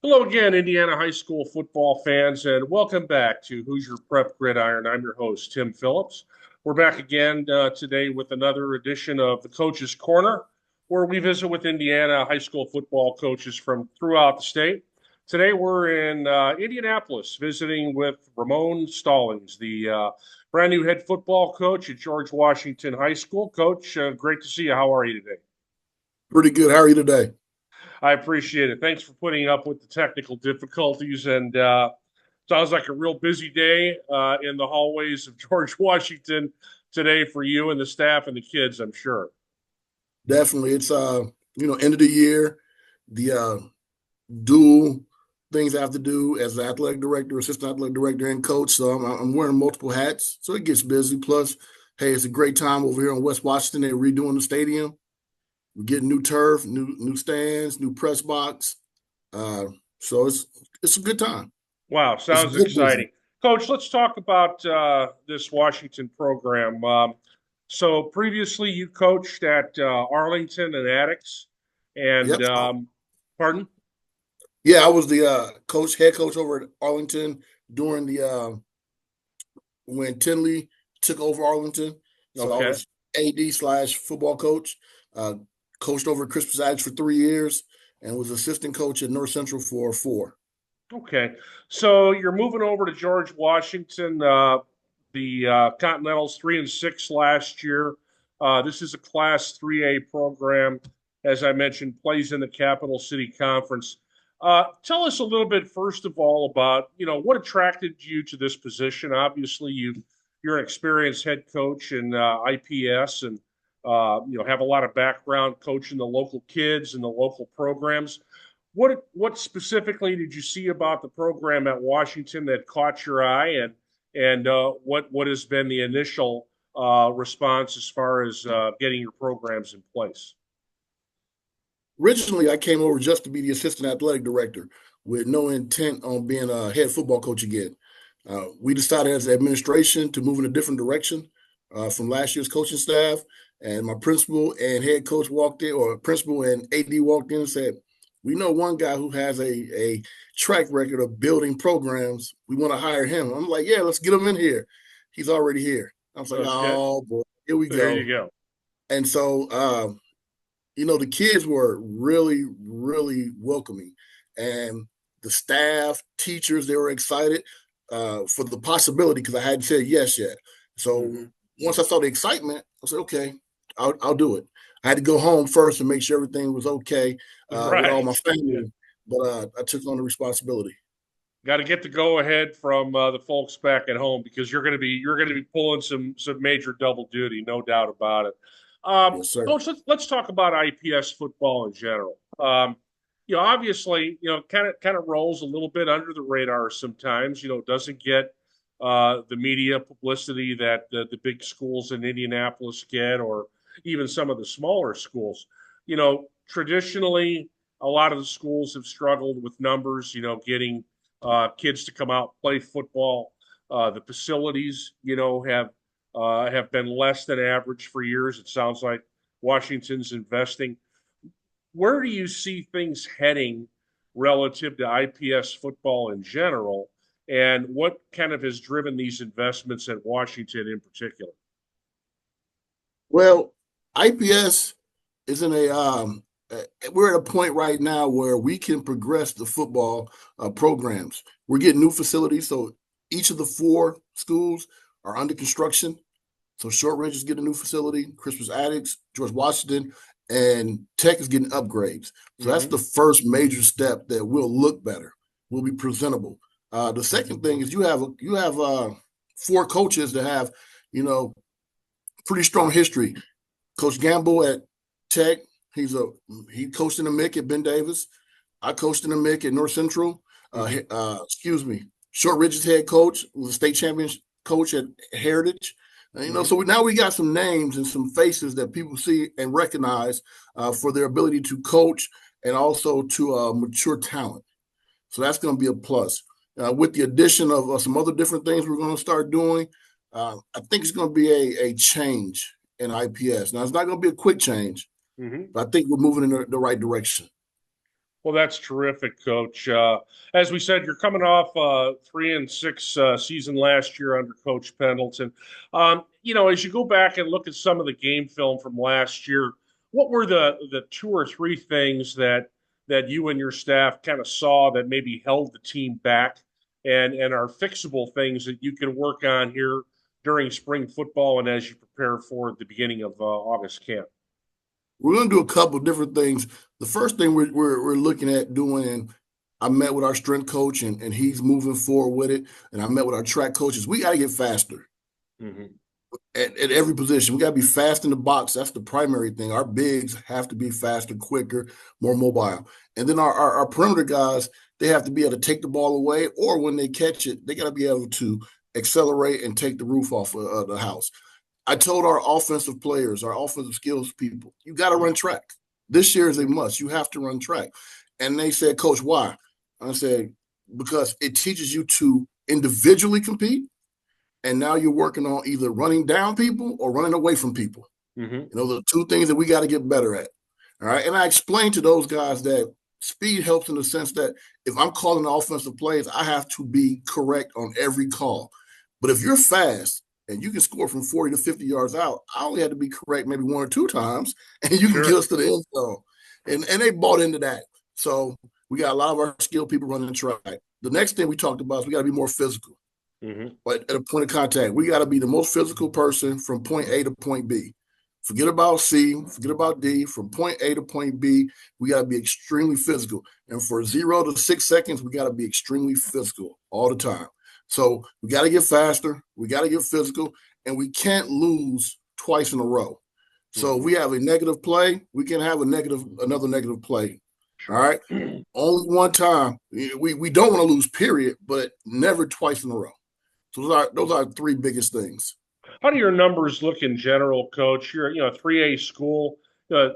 Hello again, Indiana high school football fans, and welcome back to Hoosier Prep Gridiron. I'm your host, Tim Phillips. We're back again today with another edition of the Coach's Corner, where we visit with Indiana high school football coaches from throughout the state. Today we're in Indianapolis visiting with Ramon Stallings, the brand new head football coach at George Washington High School. Coach, great to see you. How are you today? Pretty good. How are you today? I appreciate it. Thanks for putting up with the technical difficulties. And sounds like a real busy day in the hallways of George Washington today for you and the staff and the kids, I'm sure. Definitely. It's end of the year, the dual things I have to do as an athletic director, assistant athletic director, and coach. So I'm wearing multiple hats. So it gets busy. Plus, hey, it's a great time over here in West Washington. They're redoing the stadium. We're getting new turf, new stands, new press box. So it's a good time. Wow, It's a sounds good busy. exciting. Coach, let's talk about this Washington program. So previously you coached at Arlington and Attucks, and Yep. pardon? Yeah, I was the head coach over at Arlington during the when Tinley took over Arlington. So I Okay. was AD slash football coach. Uh, Coached over at Crispus Attucks for 3 years and was assistant coach at North Central for 4. Okay, so you're moving over to George Washington. The Continentals 3-6 last year. This is a Class 3A program, as I mentioned, plays in the Capital City Conference. Tell us a little bit, first of all, about what attracted you to this position. Obviously, you're an experienced head coach in IPS, and have a lot of background coaching the local kids and the local programs. What specifically did you see about the program at Washington that caught your eye, and what has been the initial response as far as getting your programs in place? Originally, I came over just to be the assistant athletic director with no intent on being a head football coach again. We decided as an administration to move in a different direction from last year's coaching staff. And my principal and head coach walked in, or principal and AD walked in and said, "We know one guy who has a track record of building programs. We want to hire him." I'm like, "Yeah, let's get him in here. He's already here." I was like, Okay, "Oh boy, here we there you go." go. And so the kids were really, really welcoming. And the staff, teachers, they were excited for the possibility because I hadn't said yes yet. So Hmm. once I saw the excitement, I said, okay, I'll do it. I had to go home first and make sure everything was okay with all Right. my Yeah. family, but I took on the responsibility. Got to get the go ahead from the folks back at home because you're going to be pulling some major double duty, no doubt about it. Yes, sir. Coach, let's talk about IPS football in general. Obviously, kind of rolls a little bit under the radar sometimes. Doesn't get the media publicity that the big schools in Indianapolis get, or even some of the smaller schools. Traditionally, a lot of the schools have struggled with numbers. Getting kids to come out play football. The facilities, have been less than average for years. It sounds like Washington's investing. Where do you see things heading relative to IPS football in general? And what kind of has driven these investments at Washington in particular? Well, IPS is in we're at a point right now where we can progress the football programs. We're getting new facilities, so each of the 4 schools are under construction. So Short Ridge is getting a new facility, Crispus Attucks, George Washington, and Tech is getting upgrades. So that's Mm-hmm. the first major step that will look better, will be presentable. The second thing is you have 4 coaches that have you know pretty strong history. Coach Gamble at Tech, he coached in the MIC at Ben Davis. I coached in the MIC at North Central. Mm-hmm. Excuse me. Short Ridge's head coach was a state champion coach at Heritage. Mm-hmm. So now we got some names and some faces that people see and recognize for their ability to coach and also to mature talent. So that's going to be a plus. With the addition of some other different things we're going to start doing, I think it's going to be a change in IPS. Now, it's not going to be a quick change, Mm-hmm. but I think we're moving in the right direction. Well, that's terrific, Coach. As we said, you're coming off 3-6 season last year under Coach Pendleton. As you go back and look at some of the game film from last year, what were the two or three things that you and your staff kind of saw that maybe held the team back, and are fixable things that you can work on here during spring football and as you prepare for the beginning of August camp? We're going to do a couple of different things. The first thing we're looking at doing, and I met with our strength coach, and he's moving forward with it. And I met with our track coaches. We got to get faster Mm-hmm. at every position. We got to be fast in the box. That's the primary thing. Our bigs have to be faster, quicker, more mobile. And then our perimeter guys, they have to be able to take the ball away, or when they catch it, they got to be able to accelerate and take the roof off of the house. I told our offensive players, our offensive skills people, you got to run track. This year is a must. You have to run track. And they said, Coach, why? I said, because it teaches you to individually compete. And now you're working on either running down people or running away from people. Mm-hmm. The two things that we got to get better at. All right. And I explained to those guys that speed helps in the sense that if I'm calling offensive plays, I have to be correct on every call. But if you're fast, and you can score from 40 to 50 yards out, I only had to be correct maybe one or two times, and you can get Sure. us to the end zone. And they bought into that. So we got a lot of our skilled people running the track. The next thing we talked about is we got to be more physical. Mm-hmm. But at a point of contact, we got to be the most physical person from point A to point B. Forget about C, forget about D. From point A to point B, we got to be extremely physical. And for 0 to 6 seconds, we got to be extremely physical all the time. So we got to get faster, we got to get physical, and we can't lose twice in a row. So if Mm-hmm. we have a negative play, we can have another negative play. All Sure. right. Only one time. We don't want to lose, period, but never twice in a row. So those are three biggest things. How do your numbers look in general, Coach? You're 3A school.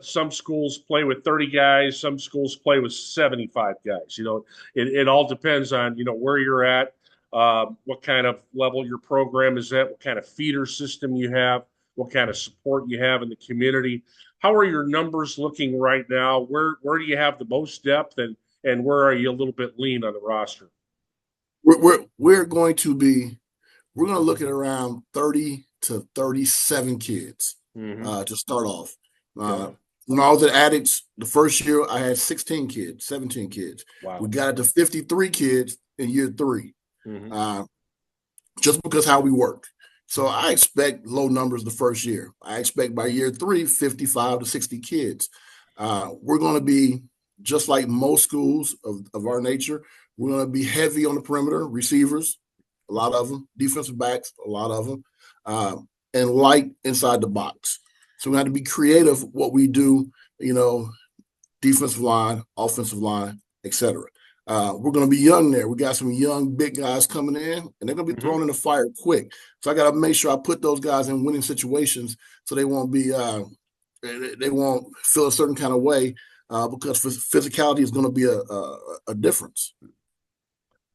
Some schools play with 30 guys. Some schools play with 75 guys. It all depends on where you're at, what kind of level your program is at, what kind of feeder system you have, what kind of support you have in the community. How are your numbers looking right now? Where do you have the most depth, and where are you a little bit lean on the roster? We're going to be we're going to look at around 30 to 37 kids Mm-hmm. to start off. Okay. Uh, when I was at Addicts, the first year I had 16 kids, 17 kids. We Wow. got it to 53 kids in year three, Mm-hmm. uh, just because how we work. So I expect low numbers the first year. I expect by year three, 55 to 60 kids. We're going to be just like most schools of our nature. We're going to be heavy on the perimeter, receivers, a lot of them, defensive backs, a lot of them, and light inside the box. So we have to be creative what we do, you know, defensive line, offensive line, etc. We're going to be young there. We got some young, big guys coming in, and they're going to be Mm-hmm. thrown in the fire quick. So I got to make sure I put those guys in winning situations so they won't they won't feel a certain kind of way because physicality is going to be a difference.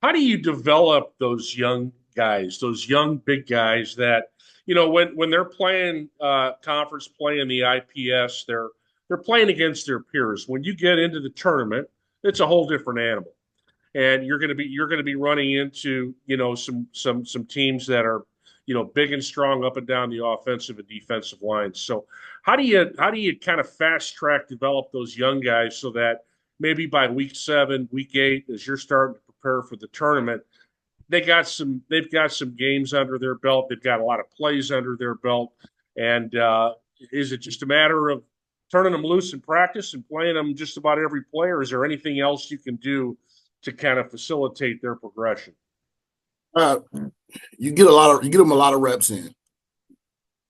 How do you develop those young guys, those young big guys that when they're playing conference play in the IPS, they're playing against their peers. When you get into the tournament, it's a whole different animal, and you're going to be running into some teams that are big and strong up and down the offensive and defensive lines. So how do you kind of fast track develop those young guys so that maybe by week 7, week 8, as you're starting to prepare for the tournament, they've got some games under their belt, they've got a lot of plays under their belt, and is it just a matter of turning them loose in practice and playing them just about every play, or is there anything else you can do to kind of facilitate their progression? Uh, you get them a lot of reps in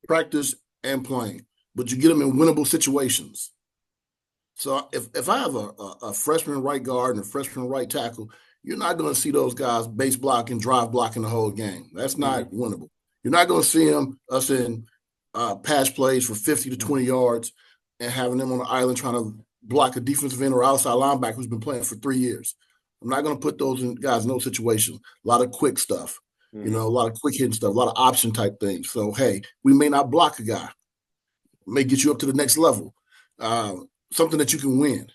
practice and playing, but you get them in winnable situations. So if I have a freshman right guard and a freshman right tackle, you're not going to see those guys base blocking, drive blocking the whole game. That's not Mm-hmm. winnable. You're not going to see us in pass plays for 50 to 20 yards and having them on the island trying to block a defensive end or outside linebacker who's been playing for 3 years. I'm not going to put those guys in those situations. A lot of quick stuff, Mm-hmm. a lot of quick hitting stuff, a lot of option type things. So, hey, we may not block a guy, may get you up to the next level, something that you can win.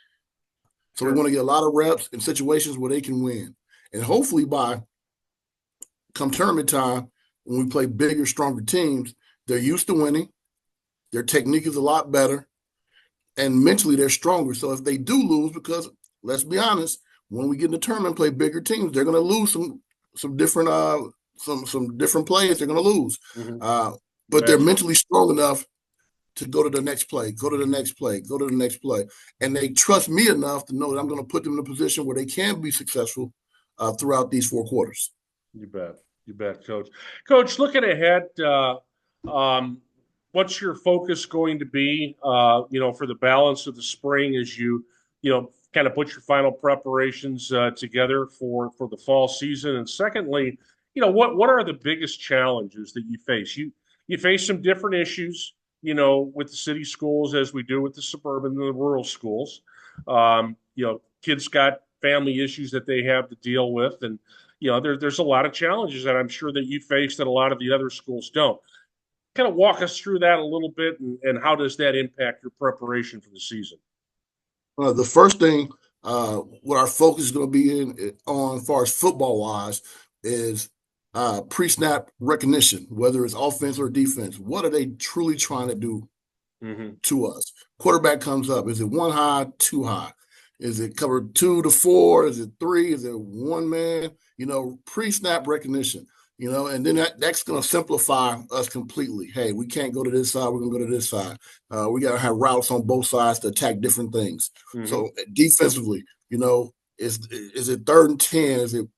So we Sure. want to get a lot of reps in situations where they can win. And hopefully by come tournament time, when we play bigger, stronger teams, they're used to winning. Their technique is a lot better. And mentally they're stronger. So if they do lose, because let's be honest, when we get in the tournament and play bigger teams, they're going to lose some different some different players. They're going to lose, Mm-hmm. uh, but they're Naturally. mentally strong enough to go to the next play, go to the next play, go to the next play, and they trust me enough to know that I'm going to put them in a position where they can be successful throughout these 4 quarters. You bet. You bet, Coach. Coach, looking ahead, um, what's your focus going to be, for the balance of the spring as kind of put your final preparations together for the fall season? And secondly, what are the biggest challenges that you face? You face some different issues, with the city schools as we do with the suburban and the rural schools. Kids got family issues that they have to deal with, and there's a lot of challenges that I'm sure that you face that a lot of the other schools don't. Kind of walk us through that a little bit, and how does that impact your preparation for the season? The first thing, what our focus is going to be on, as far as football wise, is pre-snap recognition, whether it's offense or defense. What are they truly trying to do Mm-hmm. to us? Quarterback comes up. Is it one high, two high? Is it covered 2 to 4? Is it 3? Is it one man? Pre-snap recognition. And then that's going to simplify us completely. Hey, we can't go to this side. We're going to go to this side. We got to have routes on both sides to attack different things. Mm-hmm. So defensively, is it 3rd and 10? Is it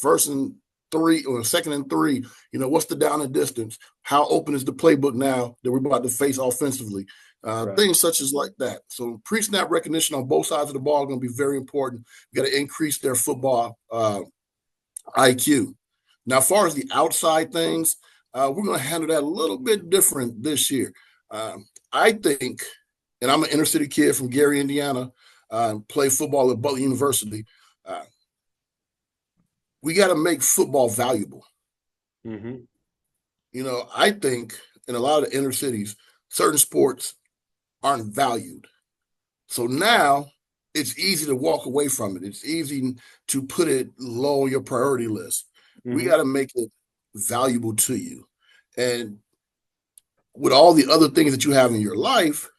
1st and 3 or 2nd and 3? What's the down and distance? How open is the playbook now that we're about to face offensively? Right. Things such as like that. So pre-snap recognition on both sides of the ball are going to be very important. We got to increase their football IQ. Now, as far as the outside things, we're going to handle that a little bit different this year. I think, and I'm an inner city kid from Gary, Indiana, play football at Butler University. We got to make football valuable. Mm-hmm. I think in a lot of the inner cities, certain sports aren't valued. So now it's easy to walk away from it. It's easy to put it low on your priority list. We Mm-hmm. got to make it valuable to you. And with all the other things that you have in your life,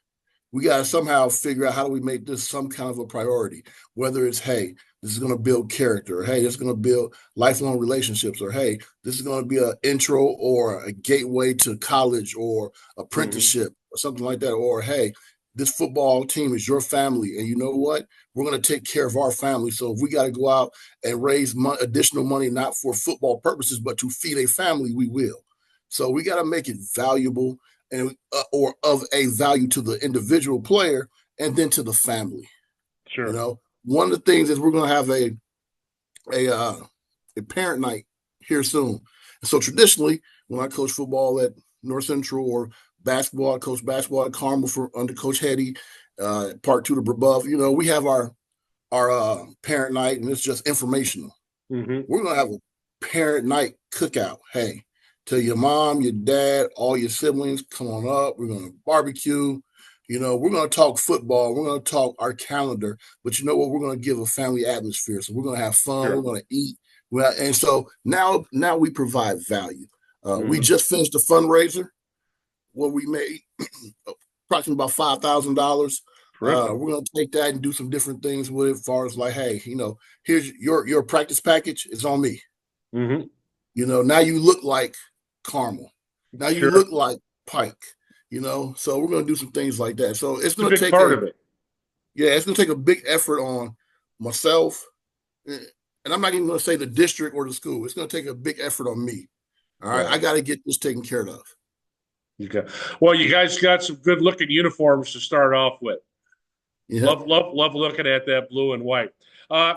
we got to somehow figure out how do we make this some kind of a priority, whether it's, hey, this is going to build character, or hey, this is going to build lifelong relationships, or hey, this is going to be an intro or a gateway to college or Mm-hmm. apprenticeship or something like that, or hey, this football team is your family, and you know what, we're going to take care of our family. So if we got to go out and raise additional money, not for football purposes but to feed a family, we will. So we got to make it valuable, and or of a value to the individual player and then to the family. Sure. One of the things is we're going to have a parent night here soon. And so traditionally, when I coach football at North Central or basketball, I coach basketball at Carmel under Coach Hetty, Part 2 to above. We have our parent night, and it's just informational. Mm-hmm. We're gonna have a parent night cookout. Hey, tell your mom, your dad, all your siblings, come on up. We're gonna barbecue. We're gonna talk football. We're gonna talk our calendar. But you know what? We're gonna give a family atmosphere. So we're gonna have fun. We're Sure. gonna eat. And so now we provide value. We Mm-hmm. just finished a fundraiser where we made approximately about $5,000. Terrific. We're gonna take that and do some different things with it, as far as like, hey, here's your practice package. It's on me. Mm-hmm. Now you look like Carmel. Now you Sure. look like Pike. So we're gonna do some things like that. So it's It's a gonna big take part of it. it's gonna take a big effort on myself, and I'm not even gonna say the district or the school. It's gonna take a big effort on me. All right, I Right. got to get this taken care of. Okay. Well, you guys got some good looking uniforms to start off with. Yeah, Love looking at that blue and white.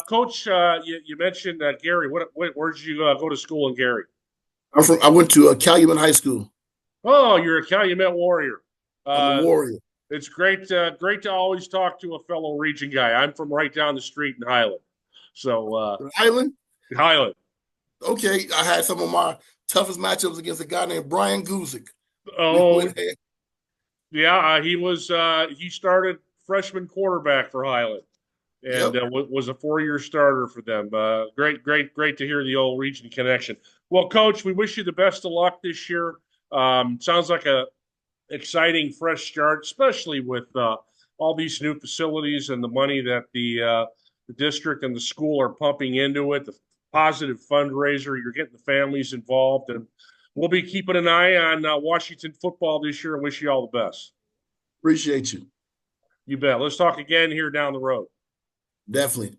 Coach, you mentioned Gary. Where did you go to school in Gary? I went to Calumet High School. Oh, you're a Calumet Warrior. I'm a Uh, warrior. it's great to always talk to a fellow region guy. I'm from right down the street in Highland. So, Highland. Highland. Okay, I had some of my toughest matchups against a guy named Brian Guzik. We Oh, went ahead. yeah, he started freshman quarterback for Highland. and Yep. was a 4-year starter for them. Great to hear the old region connection. Well, Coach, we wish you the best of luck this year. Sounds like a exciting fresh start, especially with all these new facilities and the money that the district and the school are pumping into it. The positive fundraiser, you're getting the families involved, and we'll be keeping an eye on Washington football this year and wish you all the best. Appreciate you. You bet. Let's talk again here down the road. Definitely.